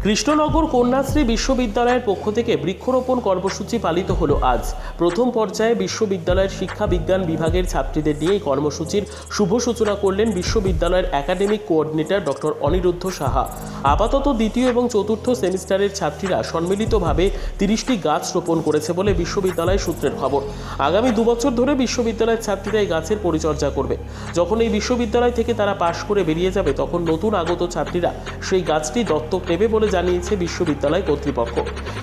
কৃষ্ণনগর কন্যাশ্রী বিশ্ববিদ্যালয়ের পক্ষ থেকে বৃক্ষরোপণ কর্মসূচি পালিত হলো আজ। প্রথম পর্যায়ে বিশ্ববিদ্যালয়ের শিক্ষা বিজ্ঞান বিভাগের ছাত্রীদের নিয়ে এই কর্মসূচির শুভ সূচনা করলেন বিশ্ববিদ্যালয়ের academic coordinator doctor Aniruddha Saha. আপাতত দ্বিতীয় এবং চতুর্থ সেমিস্টারের ছাত্রীরা সম্মিলিতভাবে 30টি গাছ রোপণ করেছে বলে বিশ্ববিদ্যালয় সূত্রের খবর। আগামী 2 বছর ধরে বিশ্ববিদ্যালয়ের ছাত্রীরা এই গাছের পরিচর্যা করবে। যখন এই বিশ্ববিদ্যালয় থেকে তারা পাশ করে বেরিয়ে যাবে তখন নতুন আগত ছাত্রীরা সেই গাছটি দত্তক নেবে বলে জানিয়েছে বিশ্ববিদ্যালয় কর্তৃপক্ষ।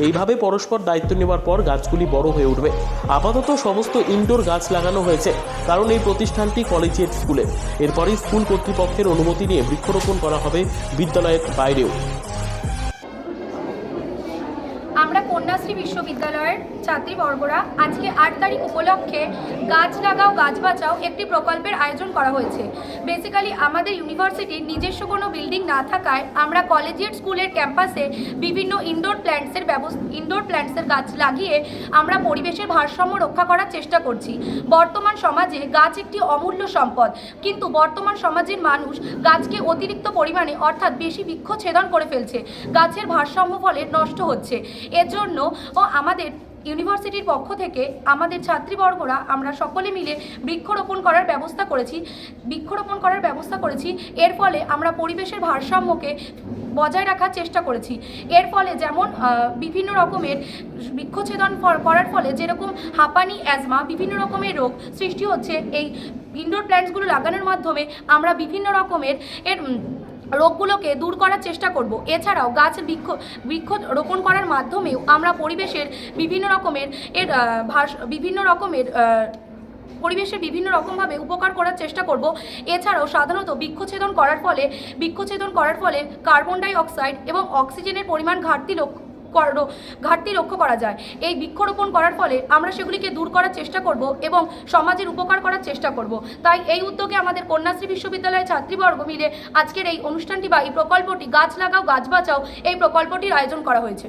এইভাবে পরস্পর দায়িত্ব নেওয়ার পর গাছগুলি বড় হয়ে উঠবে। আপাতত সমস্ত ইনডোর গাছ লাগানো হয়েছে, কারণ এই প্রতিষ্ঠানটি কলেজিয়েট স্কুলে। এরপরই স্কুল কর্তৃপক্ষের অনুমতি নিয়ে বৃক্ষরোপণ করা হবে বিদ্যালয়ের বাইরেও। আমরা কন্যাশ্রী বিশ্ববিদ্যালয়ের ছাত্রীবর্গরা আজকে 8 তারিখ উপলক্ষে গাছ লাগাও গাছ বাঁচাও একটি প্রকল্পের আয়োজন করা হয়েছে। বেসিক্যালি আমাদের ইউনিভার্সিটির নিজস্ব কোনো বিল্ডিং না থাকায় আমরা কলেজিয়েট স্কুলের ক্যাম্পাসে বিভিন্ন ইনডোর প্ল্যান্টসের গাছ লাগিয়ে আমরা পরিবেশের ভারসাম্য রক্ষা করার চেষ্টা করছি। বর্তমান সমাজে গাছ একটি অমূল্য সম্পদ, কিন্তু বর্তমান সমাজের মানুষ গাছকে অতিরিক্ত পরিমাণে অর্থাৎ বেশি বৃক্ষছেদন করে ফেলছে। গাছের ভারসাম্য ফলে নষ্ট হচ্ছে। এর জন্য আমাদের ইউনিভার্সিটির পক্ষ থেকে আমাদের ছাত্রীবর্গরা আমরা সকলে মিলে বৃক্ষরোপণ করার ব্যবস্থা করেছি। এর ফলে আমরা পরিবেশের ভারসাম্যকে বজায় রাখার চেষ্টা করেছি। এর ফলে যেমন বিভিন্ন রকমের বৃক্ষছেদন করার ফলে যেরকম হাঁপানি, অ্যাজমা, বিভিন্ন রকমের রোগ সৃষ্টি হচ্ছে, এই ইনডোর প্ল্যান্টসগুলো লাগানোর মাধ্যমে আমরা বিভিন্ন রকমের রোগগুলোকে দূর করার চেষ্টা করব। এছাড়াও বৃক্ষ রোপণ করার মাধ্যমেও আমরা পরিবেশের বিভিন্ন রকমভাবে উপকার করার চেষ্টা করব। এছাড়াও সাধারণত বৃক্ষছেদন করার ফলে কার্বন ডাই অক্সাইড এবং অক্সিজেনের পরিমাণ ঘাটতি লক্ষ্য করা যায়। এই বৃক্ষরোপণ করার ফলে আমরা সেগুলিকে দূর করার চেষ্টা করব এবং সমাজের উপকার করার চেষ্টা করব। তাই এই উদ্যোগে আমাদের কন্যাশ্রী বিশ্ববিদ্যালয়ের ছাত্রীবর্গ মিলে আজকের এই অনুষ্ঠানটি বা এই প্রকল্পটি গাছ লাগাও গাছ বাঁচাও এই প্রকল্পটির আয়োজন করা হয়েছে।